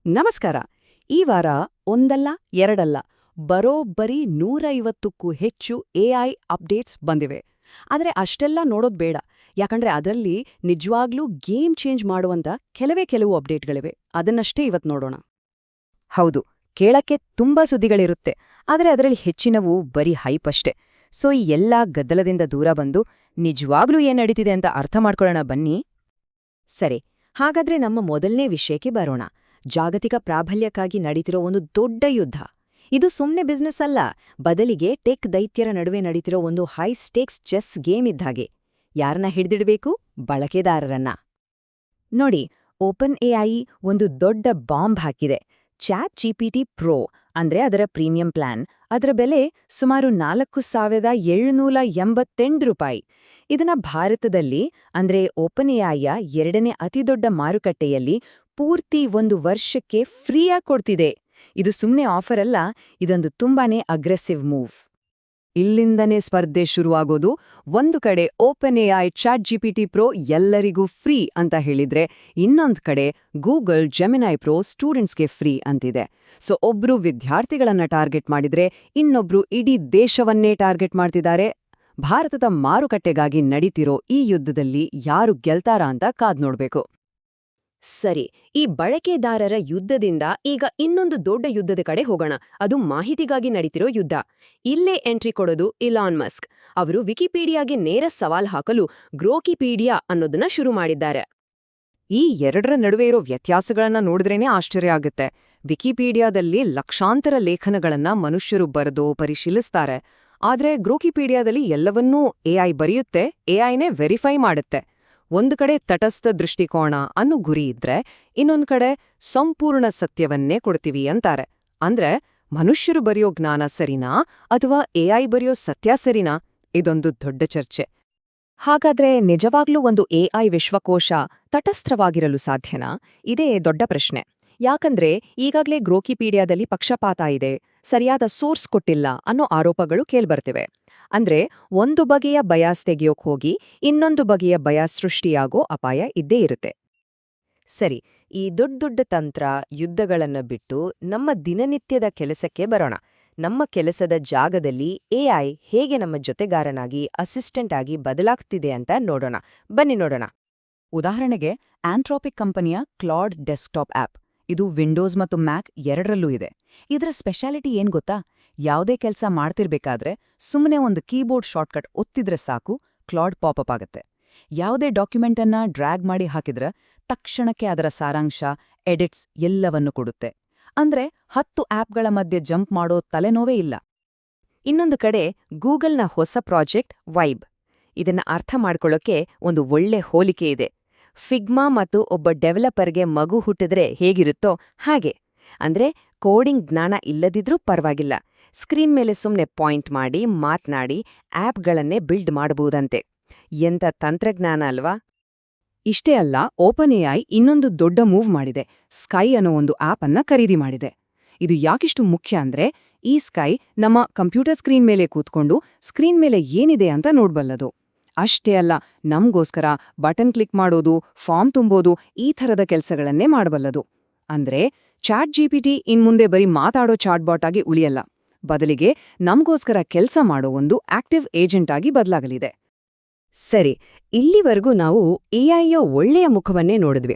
ನಮಸ್ಕಾರ. ಈ ವಾರ ಒಂದಲ್ಲ ಎರಡಲ್ಲ ಬರೋಬ್ಬರಿ 150ಕ್ಕೂ ಹೆಚ್ಚು ಎಐ ಅಪ್ಡೇಟ್ಸ್ ಬಂದಿವೆ. ಆದರೆ ಅಷ್ಟೆಲ್ಲ ನೋಡೋದ್ ಬೇಡ, ಯಾಕಂದ್ರೆ ಅದರಲ್ಲಿ ನಿಜವಾಗ್ಲೂ ಗೇಮ್ ಚೇಂಜ್ ಮಾಡುವಂತ ಕೆಲವು ಅಪ್ಡೇಟ್ಗಳಿವೆ. ಅದನ್ನಷ್ಟೇ ಇವತ್ತು ನೋಡೋಣ. ಹೌದು, ಕೇಳಕ್ಕೆ ತುಂಬಾ ಸುದ್ದಿಗಳಿರುತ್ತೆ, ಆದರೆ ಅದರಲ್ಲಿ ಹೆಚ್ಚಿನವು ಬರೀ ಹೈಪ್ ಅಷ್ಟೇ. ಸೊ ಈ ಎಲ್ಲಾ ಗದ್ದಲದಿಂದ ದೂರ ಬಂದು ನಿಜವಾಗ್ಲೂ ಏನ್ ನಡೀತಿದೆ ಅಂತ ಅರ್ಥ ಮಾಡ್ಕೊಳ್ಳೋಣ ಬನ್ನಿ. ಸರಿ, ಹಾಗಾದ್ರೆ ನಮ್ಮ ಮೊದಲನೇ ವಿಷಯಕ್ಕೆ ಬರೋಣ. ಜಾಗತಿಕ ಪ್ರಾಬಲ್ಯಕ್ಕಾಗಿ ನಡೀತಿರೋ ಒಂದು ದೊಡ್ಡ ಯುದ್ಧ. ಇದು ಸುಮ್ನೆ ಬಿಸ್ನೆಸ್ ಅಲ್ಲ, ಬದಲಿಗೆ ಟೆಕ್ ದೈತ್ಯರ ನಡುವೆ ನಡೀತಿರೋ ಒಂದು ಹೈ ಸ್ಟೇಕ್ಸ್ ಚೆಸ್ ಗೇಮ್ ಇದ್ದಾಗೆ. ಯಾರನ್ನ ಹಿಡಿದಿಡಬೇಕು? ಬಳಕೆದಾರರನ್ನ. ನೋಡಿ, ಓಪನ್ ಎಐ ಒಂದು ದೊಡ್ಡ ಬಾಂಬ್ ಹಾಕಿದೆ. ಚಾಟ್ ಜಿಪಿಟಿ ಪ್ರೋ ಅಂದ್ರೆ ಅದರ ಪ್ರೀಮಿಯಂ ಪ್ಲಾನ್. ಅದರ ಬೆಲೆ ಸುಮಾರು $4788. ಇದನ್ನ ಭಾರತದಲ್ಲಿ ಅಂದ್ರೆ ಓಪನ್ ಎಐಯ ಎರಡನೇ ಅತಿದೊಡ್ಡ ಮಾರುಕಟ್ಟೆಯಲ್ಲಿ ಪೂರ್ತಿ 1 ವರ್ಷಕ್ಕೆ ಫ್ರೀಯಾಗಿ ಕೊಡ್ತಿದೆ. ಇದು ಸುಮ್ನೆ ಆಫರ್ ಅಲ್ಲ, ಇದೊಂದು ತುಂಬಾನೇ ಅಗ್ರೆಸಿವ್ ಮೂವ್. ಇಲ್ಲಿಂದನೇ ಸ್ಪರ್ಧೆ ಶುರುವಾಗೋದು. ಒಂದು ಕಡೆ open AI chat GPT pro ಎಲ್ಲರಿಗೂ ಫ್ರೀ ಅಂತ ಹೇಳಿದ್ರೆ, ಇನ್ನೊಂದು ಕಡೆ ಗೂಗಲ್ ಜೆಮಿನೈ ಪ್ರೋ ಸ್ಟೂಡೆಂಟ್ಸ್ಗೆ ಫ್ರೀ ಅಂತಿದೆ. ಸೊ ಒಬ್ರು ವಿದ್ಯಾರ್ಥಿಗಳನ್ನ ಟಾರ್ಗೆಟ್ ಮಾಡಿದ್ರೆ, ಇನ್ನೊಬ್ರು ಇಡೀ ದೇಶವನ್ನೇ ಟಾರ್ಗೆಟ್ ಮಾಡ್ತಿದ್ದಾರೆ. ಭಾರತದ ಮಾರುಕಟ್ಟೆಗಾಗಿ ನಡೀತಿರೋ ಈ ಯುದ್ಧದಲ್ಲಿ ಯಾರು ಗೆಲ್ತಾರಾ ಅಂತ ಕಾದ್ ನೋಡ್ಬೇಕು. ಸರಿ, ಈ ಬಳಕೆದಾರರ ಯುದ್ಧದಿಂದ ಈಗ ಇನ್ನೊಂದು ದೊಡ್ಡ ಯುದ್ಧದ ಕಡೆ ಹೋಗೋಣ. ಅದು ಮಾಹಿತಿಗಾಗಿ ನಡೀತಿರೋ ಯುದ್ಧ. ಇಲ್ಲೇ ಎಂಟ್ರಿ ಕೊಡೋದು ಇಲಾನ್ ಮಸ್ಕ್. ಅವರು ವಿಕಿಪೀಡಿಯಾಗೆ ನೇರ ಸವಾಲ್ ಹಾಕಲು ಗ್ರೋಕಿಪೀಡಿಯಾ ಅನ್ನೋದನ್ನ ಶುರು ಮಾಡಿದ್ದಾರೆ. ಈ ಎರಡರ ನಡುವೆ ಇರೋ ವ್ಯತ್ಯಾಸಗಳನ್ನ ನೋಡಿದ್ರೇನೆ ಆಶ್ಚರ್ಯ ಆಗುತ್ತೆ. ವಿಕಿಪೀಡಿಯಾದಲ್ಲಿ ಲಕ್ಷಾಂತರ ಲೇಖನಗಳನ್ನ ಮನುಷ್ಯರು ಬರೆದು ಪರಿಶೀಲಿಸ್ತಾರೆ. ಆದ್ರೆ ಗ್ರೋಕಿಪೀಡಿಯಾದಲ್ಲಿ ಎಲ್ಲವನ್ನೂ ಎಐ ಬರೆಯುತ್ತೆ, ಎಐನೇ ವೆರಿಫೈ ಮಾಡುತ್ತೆ. ಒಂದು ಕಡೆ ತಟಸ್ಥ ದೃಷ್ಟಿಕೋನ ಅನ್ನೋ ಗುರಿ ಇದ್ರೆ, ಇನ್ನೊಂದು ಕಡೆ ಸಂಪೂರ್ಣ ಸತ್ಯವನ್ನೇ ಕೊಡ್ತೀವಿ ಅಂತಾರೆ. ಅಂದ್ರೆ ಮನುಷ್ಯರು ಬರೆಯೋ ಜ್ಞಾನ ಸರಿನಾ ಅಥವಾ ಎಐ ಬರೆಯೋ ಸತ್ಯ ಸರಿನಾ? ಇದೊಂದು ದೊಡ್ಡ ಚರ್ಚೆ. ಹಾಗಾದ್ರೆ ನಿಜವಾಗ್ಲೂ ಒಂದು ಎಐ ವಿಶ್ವಕೋಶ ತಟಸ್ಥವಾಗಿರಲು ಸಾಧ್ಯನಾ? ಇದೇ ದೊಡ್ಡ ಪ್ರಶ್ನೆ. ಯಾಕಂದ್ರೆ ಈಗಾಗ್ಲೇ ಗ್ರೋಕಿಪೀಡಿಯಾದಲ್ಲಿ ಪಕ್ಷಪಾತ ಇದೆ, ಸರಿಯಾದ ಸೋರ್ಸ್ ಕೊಟ್ಟಿಲ್ಲ ಅನ್ನೋ ಆರೋಪಗಳು ಕೇಳ್ಬರ್ತಿವೆ. ಅಂದ್ರೆ ಒಂದು ಬಗೆಯ ಬಯಾಸ್ ತೆಗೆಯೋಕ್ ಹೋಗಿ ಇನ್ನೊಂದು ಬಗೆಯ ಬಯಾಸ್ ಸೃಷ್ಟಿಯಾಗೋ ಅಪಾಯ ಇದ್ದೇ ಇರುತ್ತೆ. ಸರಿ, ಈ ದೊಡ್ಡ ತಂತ್ರ ಯುದ್ಧಗಳನ್ನ ಬಿಟ್ಟು ನಮ್ಮ ದಿನನಿತ್ಯದ ಕೆಲಸಕ್ಕೆ ಬರೋಣ. ನಮ್ಮ ಕೆಲಸದ ಜಾಗದಲ್ಲಿ ಎಐ ಹೇಗೆ ನಮ್ಮ ಜೊತೆಗಾರನಾಗಿ ಅಸಿಸ್ಟೆಂಟ್ ಆಗಿ ಬದಲಾಗ್ತಿದೆ ಅಂತ ನೋಡೋಣ. ಬನ್ನಿ ನೋಡೋಣ. ಉದಾಹರಣೆಗೆ ಆಂಥ್ರೋಪಿಕ್ ಕಂಪನಿಯ ಕ್ಲಾಡ್ ಡೆಸ್ಕ್ಟಾಪ್ ಆಪ್. ಇದು ವಿಂಡೋಸ್ ಮತ್ತು ಮ್ಯಾಕ್ ಎರಡರಲ್ಲೂ ಇದೆ. ಇದರ ಸ್ಪೆಷಾಲಿಟಿ ಏನ್ ಗೊತ್ತಾ? ಯಾವುದೇ ಕೆಲಸ ಮಾಡ್ತಿರ್ಬೇಕಾದ್ರೆ ಸುಮ್ಮನೆ ಒಂದು ಕೀಬೋರ್ಡ್ ಶಾರ್ಟ್ಕಟ್ ಒತ್ತಿದ್ರೆ ಸಾಕು, ಕ್ಲಾಡ್ ಪಾಪಪ್ ಆಗುತ್ತೆ. ಯಾವುದೇ ಡಾಕ್ಯುಮೆಂಟನ್ನ ಡ್ರ್ಯಾಗ್ ಮಾಡಿ ಹಾಕಿದ್ರೆ ತಕ್ಷಣಕ್ಕೆ ಅದರ ಸಾರಾಂಶ, ಎಡಿಟ್ಸ್ ಎಲ್ಲವನ್ನೂ ಕೊಡುತ್ತೆ. ಅಂದ್ರೆ 10 ಆಪ್ಗಳ ಮಧ್ಯೆ ಜಂಪ್ ಮಾಡೋ ತಲೆನೋವೇ ಇಲ್ಲ. ಇನ್ನೊಂದು ಕಡೆ ಗೂಗಲ್ನ ಹೊಸ ಪ್ರಾಜೆಕ್ಟ್ ವೈಬ್. ಇದನ್ನ ಅರ್ಥ ಮಾಡ್ಕೊಳ್ಳೋಕೆ ಒಂದು ಒಳ್ಳೆ ಹೋಲಿಕೆ ಇದೆ. ಫಿಗ್ಮಾ ಮತ್ತು ಒಬ್ಬ ಡೆವಲಪರ್ಗೆ ಮಗು ಹುಟ್ಟಿದ್ರೆ ಹೇಗಿರುತ್ತೋ ಹಾಗೆ. ಅಂದ್ರೆ ಕೋಡಿಂಗ್ ಜ್ಞಾನ ಇಲ್ಲದಿದ್ರೂ ಪರವಾಗಿಲ್ಲ, ಸ್ಕ್ರೀನ್ ಮೇಲೆ ಸುಮ್ನೆ ಪಾಯಿಂಟ್ ಮಾಡಿ ಮಾತ್ನಾಡಿ ಆಪ್ಗಳನ್ನೇ ಬಿಲ್ಡ್ ಮಾಡಬಹುದಂತೆ. ಎಂಥ ತಂತ್ರಜ್ಞಾನ ಅಲ್ವಾ? ಇಷ್ಟೇ ಅಲ್ಲ, ಓಪನ್ ಎಐ ಇನ್ನೊಂದು ದೊಡ್ಡ ಮೂವ್ ಮಾಡಿದೆ. ಸ್ಕೈ ಅನ್ನೋ ಒಂದು ಆಪ್ ಅನ್ನ ಖರೀದಿ ಮಾಡಿದೆ. ಇದು ಯಾಕಿಷ್ಟು ಮುಖ್ಯ ಅಂದ್ರೆ, ಈ ಸ್ಕೈ ನಮ್ಮ ಕಂಪ್ಯೂಟರ್ ಸ್ಕ್ರೀನ್ ಮೇಲೆ ಕೂತ್ಕೊಂಡು ಸ್ಕ್ರೀನ್ ಮೇಲೆ ಏನಿದೆ ಅಂತ ನೋಡ್ಬಲ್ಲದು. ಅಷ್ಟೇ ಅಲ್ಲ, ನಮ್ಗೋಸ್ಕರ ಬಟನ್ ಕ್ಲಿಕ್ ಮಾಡೋದು, ಫಾರ್ಮ್ ತುಂಬೋದು, ಈ ಥರದ ಕೆಲಸಗಳನ್ನೇ ಮಾಡಬಲ್ಲದು. ಅಂದ್ರೆ ಚಾಟ್ ಜಿಪಿಟಿ ಇನ್ಮುಂದೆ ಬರೀ ಮಾತಾಡೋ ಚಾಟ್ಬಾಟ್ ಆಗಿ ಉಳಿಯಲ್ಲ, ಬದಲಿಗೆ ನಮ್ಗೋಸ್ಕರ ಕೆಲಸ ಮಾಡೋ ಒಂದು ಆಕ್ಟಿವ್ ಏಜೆಂಟ್ ಆಗಿ ಬದಲಾಗಲಿದೆ. ಸರಿ, ಇಲ್ಲಿವರೆಗೂ ನಾವು ಎಐಯ ಒಳ್ಳೆಯ ಮುಖವನ್ನೇ ನೋಡಿದ್ವಿ.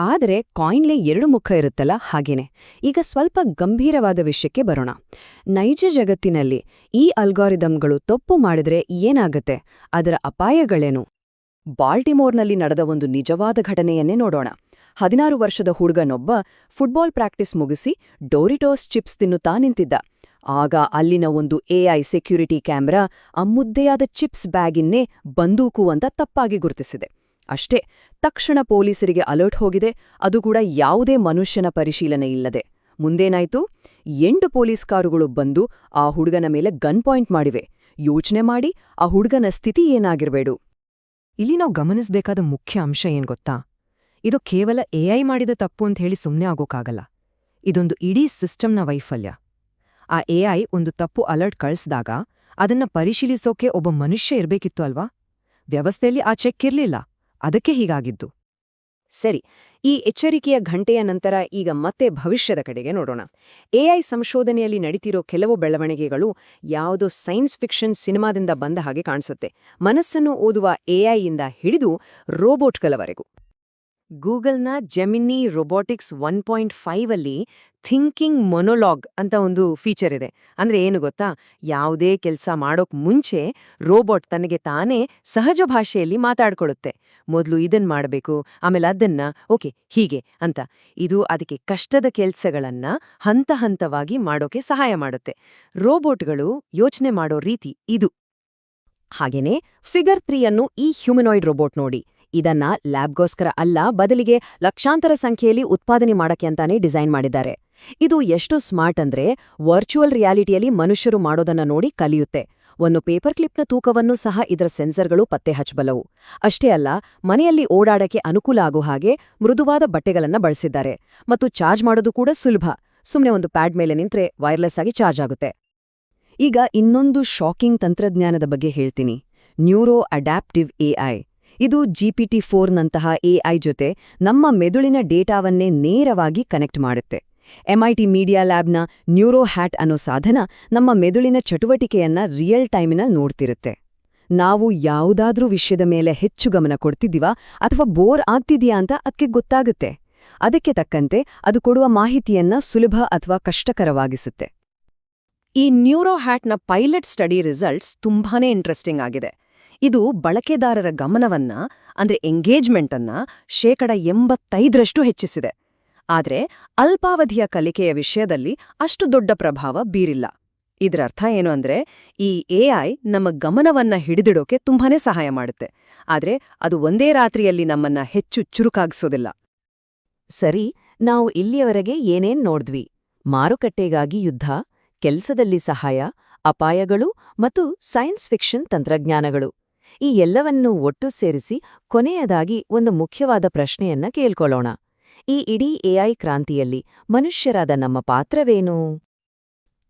ಆದರೆ ಕಾಯಿನ್ಲೆ 2 ಮುಖ ಇರುತ್ತಲ್ಲ, ಹಾಗೇನೆ. ಈಗ ಸ್ವಲ್ಪ ಗಂಭೀರವಾದ ವಿಷಯಕ್ಕೆ ಬರೋಣ. ನೈಜ ಜಗತ್ತಿನಲ್ಲಿ ಈ ಅಲ್ಗಾರಿದಮ್ಗಳು ತಪ್ಪು ಮಾಡಿದ್ರೆ ಏನಾಗತ್ತೆ? ಅದರ ಅಪಾಯಗಳೇನು? ಬಾಲ್ಟಿಮೋರ್ನಲ್ಲಿ ನಡೆದ ಒಂದು ನಿಜವಾದ ಘಟನೆಯನ್ನೇ ನೋಡೋಣ. 16 ವರ್ಷದ ಹುಡುಗನೊಬ್ಬ ಫುಟ್ಬಾಲ್ ಪ್ರಾಕ್ಟೀಸ್ ಮುಗಿಸಿ ಡೋರಿಟೋಸ್ ಚಿಪ್ಸ್ ತಿನ್ನುತ್ತಾ ನಿಂತಿದ್ದ. ಆಗ ಅಲ್ಲಿನ ಒಂದು ಎಐ ಸೆಕ್ಯೂರಿಟಿ ಕ್ಯಾಮ್ರಾ ಆ ಮುದ್ದೆಯಾದ ಚಿಪ್ಸ್ ಬ್ಯಾಗಿನ್ನೇ ಬಂದೂಕು ಅಂತ ತಪ್ಪಾಗಿ ಗುರುತಿಸಿದೆ. ಅಷ್ಟೇ, ತಕ್ಷಣ ಪೊಲೀಸರಿಗೆ ಅಲರ್ಟ್ ಹೋಗಿದೆ, ಅದು ಕೂಡ ಯಾವುದೇ ಮನುಷ್ಯನ ಪರಿಶೀಲನೆ ಇಲ್ಲದೆ. ಮುಂದೇನಾಯ್ತು? 8 ಪೊಲೀಸ್ ಕಾರುಗಳು ಬಂದು ಆ ಹುಡುಗನ ಮೇಲೆ ಗನ್ ಪಾಯಿಂಟ್ ಮಾಡಿವೆ. ಯೋಚನೆ ಮಾಡಿ, ಆ ಹುಡುಗನ ಸ್ಥಿತಿ ಏನಾಗಿರ್ಬೇಡು. ಇಲ್ಲಿ ನಾವು ಗಮನಿಸಬೇಕಾದ ಮುಖ್ಯ ಅಂಶ ಏನ್ ಗೊತ್ತಾ? ಇದು ಕೇವಲ ಎಐ ಮಾಡಿದ ತಪ್ಪು ಅಂತ ಹೇಳಿ ಸುಮ್ಮನೆ ಆಗೋಕ್ಕಾಗಲ್ಲ. ಇದೊಂದು ಇಡೀ ಸಿಸ್ಟಮ್ನ ವೈಫಲ್ಯ. ಆ ಎಐ ಒಂದು ತಪ್ಪು ಅಲರ್ಟ್ ಕಳಿಸಿದಾಗ ಅದನ್ನ ಪರಿಶೀಲಿಸೋಕೆ ಒಬ್ಬ ಮನುಷ್ಯ ಇರ್ಬೇಕಿತ್ತು ಅಲ್ವಾ? ವ್ಯವಸ್ಥೆಯಲ್ಲಿ ಆ ಚೆಕ್ ಇರ್ಲಿಲ್ಲ, ಅದಕ್ಕೆ ಹೀಗಾಗಿದ್ದು. ಸರಿ, ಈ ಎಚ್ಚರಿಕೆಯ ಘಂಟೆಯ ನಂತರ ಈಗ ಮತ್ತೆ ಭವಿಷ್ಯದ ಕಡೆಗೆ ನೋಡೋಣ. ಎಐ ಸಂಶೋಧನೆಯಲ್ಲಿ ನಡೀತಿರೋ ಕೆಲವು ಬೆಳವಣಿಗೆಗಳು ಯಾವುದೋ ಸೈನ್ಸ್ ಫಿಕ್ಷನ್ ಸಿನಿಮಾದಿಂದ ಬಂದ ಹಾಗೆ ಕಾಣಿಸುತ್ತೆ. ಮನಸ್ಸನ್ನು ಓದುವ ಎಐಯಿಂದ ಹಿಡಿದು ರೋಬೋಟ್ಗಳವರೆಗೂ. ಗೂಗಲ್ನ ಜೆಮಿನಿ ರೊಬೊಟಿಕ್ಸ್ 1.5 ಅಲ್ಲಿ ಥಿಂಕಿಂಗ್ ಮೊನೊಲಾಗ್ ಅಂತ ಒಂದು ಫೀಚರ್ ಇದೆ. ಅಂದ್ರೆ ಏನು ಗೊತ್ತಾ, ಯಾವುದೇ ಕೆಲಸ ಮಾಡೋಕ್ ಮುಂಚೆ ರೋಬೋಟ್ ತನಗೆ ತಾನೇ ಸಹಜ ಭಾಷೆಯಲ್ಲಿ ಮಾತಾಡ್ಕೊಳ್ಳುತ್ತೆ. ಮೊದಲು ಇದನ್ ಮಾಡಬೇಕು, ಆಮೇಲೆ ಅದನ್ನ, ಓಕೆ ಹೀಗೆ ಅಂತ. ಇದು ಅದಕ್ಕೆ ಕಷ್ಟದ ಕೆಲ್ಸಗಳನ್ನ ಹಂತ ಹಂತವಾಗಿ ಮಾಡೋಕೆ ಸಹಾಯ ಮಾಡುತ್ತೆ. ರೋಬೋಟ್ಗಳು ಯೋಚನೆ ಮಾಡೋ ರೀತಿ ಇದು. ಹಾಗೇನೇ ಫಿಗರ್ 3 ಅನ್ನು ಈ ಹ್ಯೂಮನಾಯ್ಡ್ ರೋಬೋಟ್ ನೋಡಿ. ಇದನ್ನ ಲ್ಯಾಬ್ಗೋಸ್ಕರ ಅಲ್ಲ, ಬದಲಿಗೆ ಲಕ್ಷಾಂತರ ಸಂಖ್ಯೆಯಲ್ಲಿ ಉತ್ಪಾದನೆ ಮಾಡಕ್ಕೆ ಅಂತಾನೆ ಡಿಸೈನ್ ಮಾಡಿದ್ದಾರೆ. ಇದು ಎಷ್ಟು ಸ್ಮಾರ್ಟ್ ಅಂದ್ರೆ ವರ್ಚುವಲ್ ರಿಯಾಲಿಟಿಯಲ್ಲಿ ಮನುಷ್ಯರು ಮಾಡೋದನ್ನ ನೋಡಿ ಕಲಿಯುತ್ತೆ. ಒಂದು ಪೇಪರ್ ಕ್ಲಿಪ್ನ ತೂಕವನ್ನು ಸಹ ಇದರ ಸೆನ್ಸರ್ಗಳು ಪತ್ತೆ ಹಚ್ಚಬಲ್ಲವು. ಅಷ್ಟೇ ಅಲ್ಲ, ಮನೆಯಲ್ಲಿ ಓಡಾಡಕ್ಕೆ ಅನುಕೂಲ ಆಗೋ ಹಾಗೆ ಮೃದುವಾದ ಬಟ್ಟೆಗಳನ್ನ ಬಳಸಿದ್ದಾರೆ. ಮತ್ತು ಚಾರ್ಜ್ ಮಾಡೋದು ಕೂಡ ಸುಲಭ. ಸುಮ್ನೆ ಒಂದು ಪ್ಯಾಡ್ ಮೇಲೆ ನಿಂತ್ರೆ ವೈರ್ಲೆಸ್ ಆಗಿ ಚಾರ್ಜ್ ಆಗುತ್ತೆ. ಈಗ ಇನ್ನೊಂದು ಶಾಕಿಂಗ್ ತಂತ್ರಜ್ಞಾನದ ಬಗ್ಗೆ ಹೇಳ್ತೀನಿ. Neuro adaptive AI. ಇದು GPT-4ನಂತಹ ಎಐ ಜೊತೆ ನಮ್ಮ ಮೆದುಳಿನ ಡೇಟಾವನ್ನೇ ನೇರವಾಗಿ ಕನೆಕ್ಟ್ ಮಾಡುತ್ತೆ. MIT ಮೀಡಿಯಾ ಲ್ಯಾಬ್ನ ನ್ಯೂರೋ ಹ್ಯಾಟ್ ಅನ್ನೋ ಸಾಧನ ನಮ್ಮ ಮೆದುಳಿನ ಚಟುವಟಿಕೆಯನ್ನ ರಿಯಲ್ ಟೈಮಿನಲ್ಲಿ ನೋಡ್ತಿರುತ್ತೆ. ನಾವು ಯಾವುದಾದ್ರೂ ವಿಷಯದ ಮೇಲೆ ಹೆಚ್ಚು ಗಮನ ಕೊಡ್ತಿದ್ದೀವಾ ಅಥವಾ ಬೋರ್ ಆಗ್ತಿದ್ಯಾ ಅಂತ ಅದಕ್ಕೆ ಗೊತ್ತಾಗುತ್ತೆ. ಅದಕ್ಕೆ ತಕ್ಕಂತೆ ಅದು ಕೊಡುವ ಮಾಹಿತಿಯನ್ನ ಸುಲಭ ಅಥವಾ ಕಷ್ಟಕರವಾಗಿಸುತ್ತೆ. ಈ ನ್ಯೂರೋ ಹ್ಯಾಟ್ನ ಪೈಲಟ್ ಸ್ಟಡಿ ರಿಸಲ್ಟ್ಸ್ ತುಂಬಾನೇ ಇಂಟ್ರೆಸ್ಟಿಂಗ್ ಆಗಿದೆ. ಇದು ಬಳಕೆದಾರರ ಗಮನವನ್ನ, ಅಂದ್ರೆ ಎಂಗೇಜ್ಮೆಂಟ್ ಅನ್ನ 85% ಹೆಚ್ಚಿಸಿದೆ. ಆದ್ರೆ ಅಲ್ಪಾವಧಿಯ ಕಲಿಕೆಯ ವಿಷಯದಲ್ಲಿ ಅಷ್ಟು ದೊಡ್ಡ ಪ್ರಭಾವ ಬೀರಿಲ್ಲ. ಇದರರ್ಥ ಏನು ಅಂದ್ರೆ, ಈ ಎಐ ನಮ್ಮ ಗಮನವನ್ನ ಹಿಡಿದಿಡೋಕೆ ತುಂಬಾನೇ ಸಹಾಯ ಮಾಡುತ್ತೆ. ಆದ್ರೆ ಅದು ಒಂದೇ ರಾತ್ರಿಯಲ್ಲಿ ನಮ್ಮನ್ನ ಹೆಚ್ಚು ಚುರುಕಾಗಿಸೋದಿಲ್ಲ. ಸರಿ, ನಾವು ಇಲ್ಲಿಯವರೆಗೆ ಏನೇನ್ ನೋಡ್ದ್ವಿ? ಮಾರುಕಟ್ಟೆಗಾಗಿ ಯುದ್ಧ, ಕೆಲ್ಸದಲ್ಲಿ ಸಹಾಯ, ಅಪಾಯಗಳು ಮತ್ತು ಸೈನ್ಸ್ ಫಿಕ್ಷನ್ ತಂತ್ರಜ್ಞಾನಗಳು. ಈ ಎಲ್ಲವನ್ನೂ ಒಟ್ಟು ಸೇರಿಸಿ ಕೊನೆಯದಾಗಿ ಒಂದು ಮುಖ್ಯವಾದ ಪ್ರಶ್ನೆಯನ್ನ ಕೇಳ್ಕೊಳ್ಳೋಣ. ಈ ಇಡೀ ಎಐ ಕ್ರಾಂತಿಯಲ್ಲಿ ಮನುಷ್ಯರಾದ ನಮ್ಮ ಪಾತ್ರವೇನು?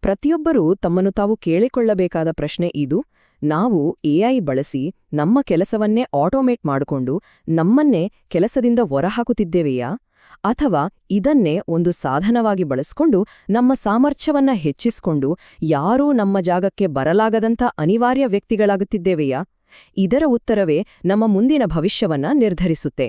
ಪ್ರತಿಯೊಬ್ಬರೂ ತಮ್ಮನ್ನು ತಾವು ಕೇಳಿಕೊಳ್ಳಬೇಕಾದ ಪ್ರಶ್ನೆ ಇದು. ನಾವು ಎಐ ಬಳಸಿ ನಮ್ಮ ಕೆಲಸವನ್ನೇ ಆಟೋಮೇಟ್ ಮಾಡಿಕೊಂಡು ನಮ್ಮನ್ನೇ ಕೆಲಸದಿಂದ ಹೊರಹಾಕುತ್ತಿದ್ದೇವೆಯಾ? ಅಥವಾ ಇದನ್ನೇ ಒಂದು ಸಾಧನವಾಗಿ ಬಳಸ್ಕೊಂಡು ನಮ್ಮ ಸಾಮರ್ಥ್ಯವನ್ನ ಹೆಚ್ಚಿಸ್ಕೊಂಡು ಯಾರೂ ನಮ್ಮ ಜಾಗಕ್ಕೆ ಬರಲಾಗದಂಥ ಅನಿವಾರ್ಯ ವ್ಯಕ್ತಿಗಳಾಗುತ್ತಿದ್ದೇವೆಯಾ? ಇದರ ಉತ್ತರವೇ ನಮ್ಮ ಮುಂದಿನ ಭವಿಷ್ಯವನ್ನ ನಿರ್ಧರಿಸುತ್ತೆ.